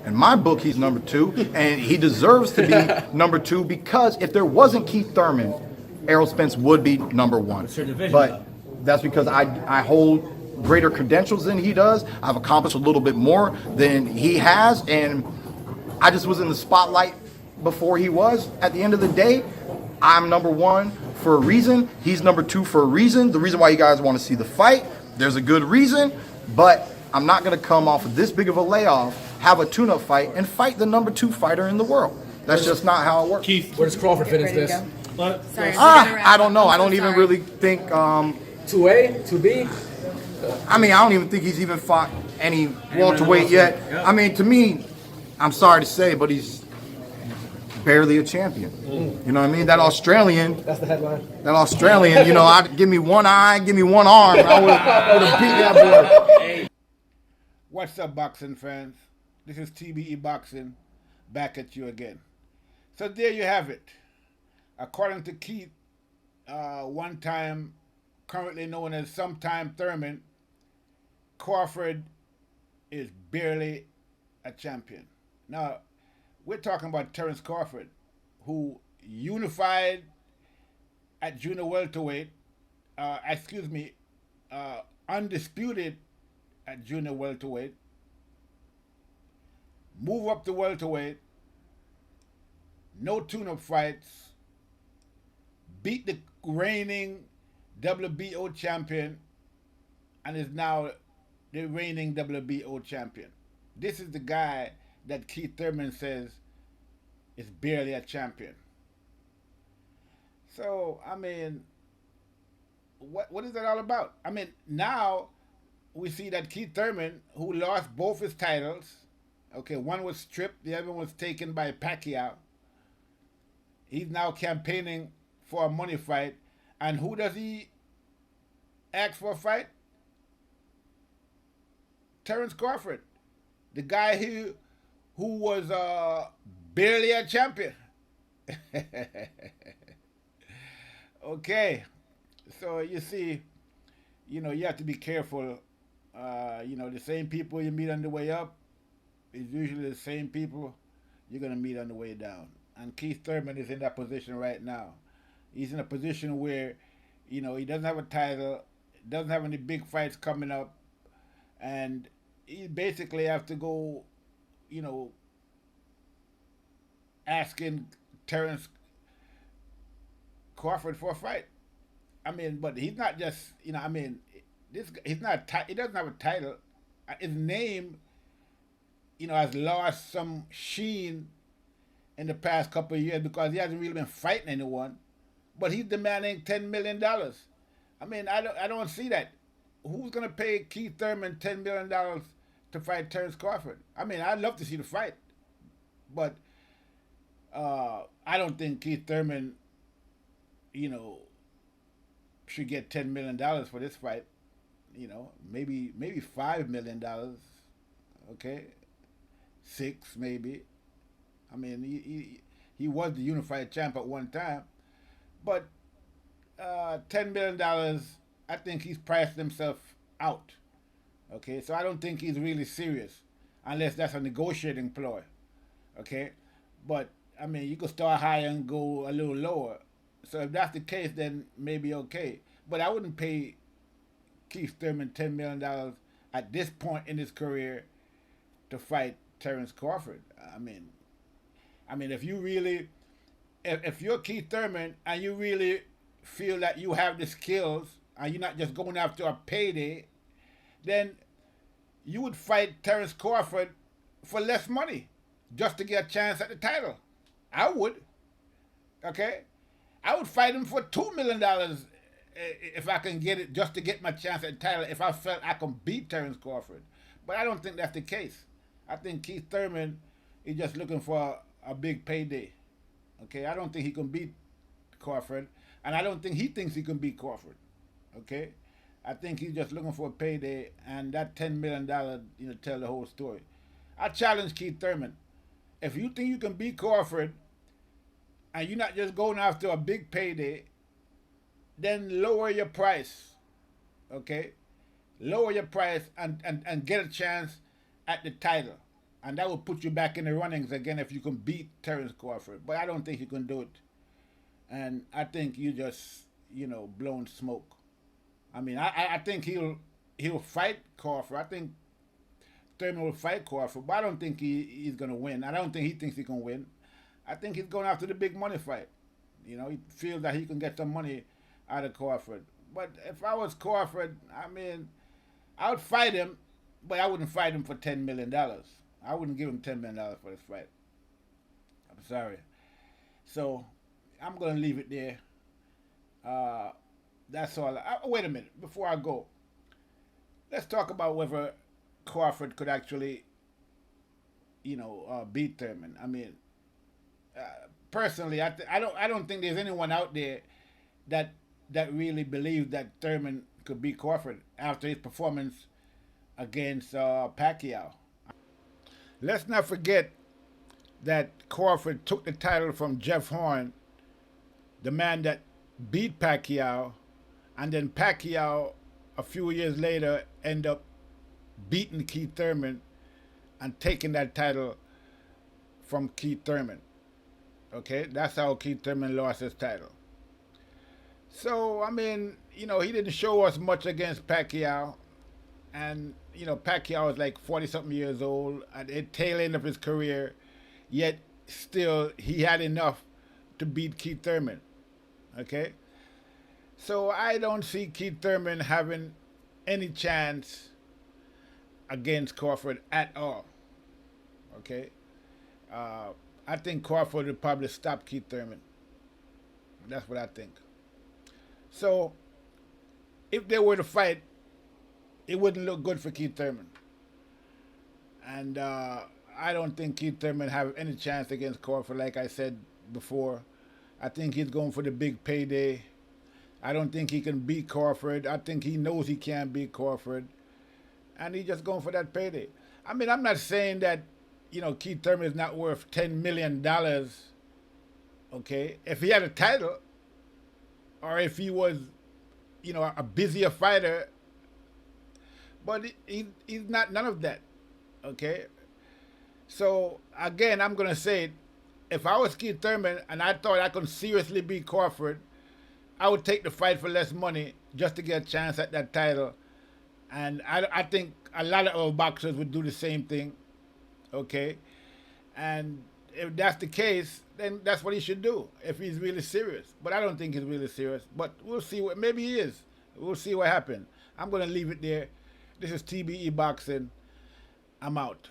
In my book, he's number 2, and he deserves to be number 2 because if there wasn't Keith Thurman, Errol Spence would be number 1. But that's because I hold greater credentials than he does. I've accomplished a little bit more than he has, and I just was in the spotlight before he was. At the end of the day, I'm number 1 for a reason. He's number 2 for a reason. The reason why you guys want to see the fight, there's a good reason, but I'm not going to come off of this big of a layoff, have a tune-up fight, and fight the number 2 fighter in the world. That's just not how it works. Keith, where does Crawford fit into this? Sorry, I don't know. I don't even really think. 2A, 2B. I mean, I don't even think he's even fought any welterweight yet. I mean, to me, I'm sorry to say, but he's barely a champion. You know what I mean? That Australian. That's the headline. That Australian. You know, I'd give me one eye, give me one arm, and I would have beat that boy. What's up, boxing fans? This is TBE Boxing, back at you again. So there you have it. According to Keith, one time, currently known as sometime Thurman, Crawford is barely a champion. Now, we're talking about Terence Crawford, who unified at junior welterweight, undisputed at junior welterweight, move up to welterweight, no tune-up fights, beat the reigning WBO champion, and is now the reigning WBO champion. This is the guy that Keith Thurman says is barely a champion. So, I mean, what is that all about? I mean, now we see that Keith Thurman, who lost both his titles, okay, one was stripped, the other one was taken by Pacquiao. He's now campaigning for a money fight. And who does he ask for a fight? Terence Crawford, the guy who was barely a champion. Okay, so you see, you know, you have to be careful. You know, the same people you meet on the way up is usually the same people you're going to meet on the way down. And Keith Thurman is in that position right now. He's in a position where, you know, he doesn't have a title, doesn't have any big fights coming up, and he basically have to go, you know, asking Terence Crawford for a fight. I mean, but he's not just, you know, I mean, he doesn't have a title. His name, you know, has lost some sheen in the past couple of years because he hasn't really been fighting anyone. But he's demanding $10 million. I mean, I don't see that. Who's going to pay Keith Thurman $10 million to fight Terence Crawford? I mean, I'd love to see the fight. But I don't think Keith Thurman, you know, should get $10 million for this fight. You know, maybe $5 million. Okay? 6 maybe. I mean, he was the unified champ at one time. But $10 million, I think he's priced himself out. Okay, so I don't think he's really serious, unless that's a negotiating ploy. Okay, but I mean, you could start high and go a little lower. So if that's the case, then maybe okay. But I wouldn't pay Keith Thurman $10 million at this point in his career to fight Terence Crawford. I mean, if you really, if you're Keith Thurman and you really feel that you have the skills and you're not just going after a payday, then you would fight Terence Crawford for less money just to get a chance at the title. I would. Okay? I would fight him for $2 million if I can get it just to get my chance at the title if I felt I can beat Terence Crawford. But I don't think that's the case. I think Keith Thurman is just looking for a big payday. Okay? I don't think he can beat Crawford, and I don't think he thinks he can beat Crawford. Okay? I think he's just looking for a payday, and that $10 million, you know, tell the whole story. I challenge Keith Thurman. If you think you can beat Crawford, and you're not just going after a big payday, then lower your price. Okay? Lower your price and get a chance at the title. and that will put you back in the runnings again if you can beat Terence Crawford. But I don't think you can do it, and I think you just blown smoke. I mean, I think he'll fight Crawford. I think Thurman will fight Crawford, but I don't think he's gonna win. I don't think he thinks he can win. I think he's going after the big money fight. He feels that he can get some money out of Crawford. But if I was Crawford, I mean, I would fight him, but I wouldn't fight him for $10 million. I wouldn't give him $10 million for this fight. I'm sorry. So I'm gonna leave it there. That's all. Wait a minute before I go. Let's talk about whether Crawford could actually, beat Thurman. I mean, personally, I don't think there's anyone out there that really believes that Thurman could beat Crawford after his performance against Pacquiao. Let's not forget that Crawford took the title from Jeff Horn, the man that beat Pacquiao, and then Pacquiao a few years later ended up beating Keith Thurman and taking that title from Keith Thurman. Okay, that's how Keith Thurman lost his title. So, I mean, he didn't show us much against Pacquiao. And, Pacquiao was like 40-something years old at the tail end of his career. Yet, still, he had enough to beat Keith Thurman. Okay? So, I don't see Keith Thurman having any chance against Crawford at all. Okay? I think Crawford would probably stop Keith Thurman. That's what I think. So, if they were to fight, it wouldn't look good for Keith Thurman. And I don't think Keith Thurman have any chance against Crawford, like I said before. I think he's going for the big payday. I don't think he can beat Crawford. I think he knows he can't beat Crawford. And he's just going for that payday. I mean, I'm not saying that, Keith Thurman is not worth $10 million. Okay? If he had a title, or if he was, a busier fighter, but he's not none of that. Okay? So, again, I'm going to say, if I was Keith Thurman and I thought I could seriously beat Crawford, I would take the fight for less money just to get a chance at that title. And I think a lot of other boxers would do the same thing. Okay? And if that's the case, then that's what he should do if he's really serious. But I don't think he's really serious. But we'll see. Maybe he is. We'll see what happens. I'm going to leave it there. This is TBE Boxing. I'm out.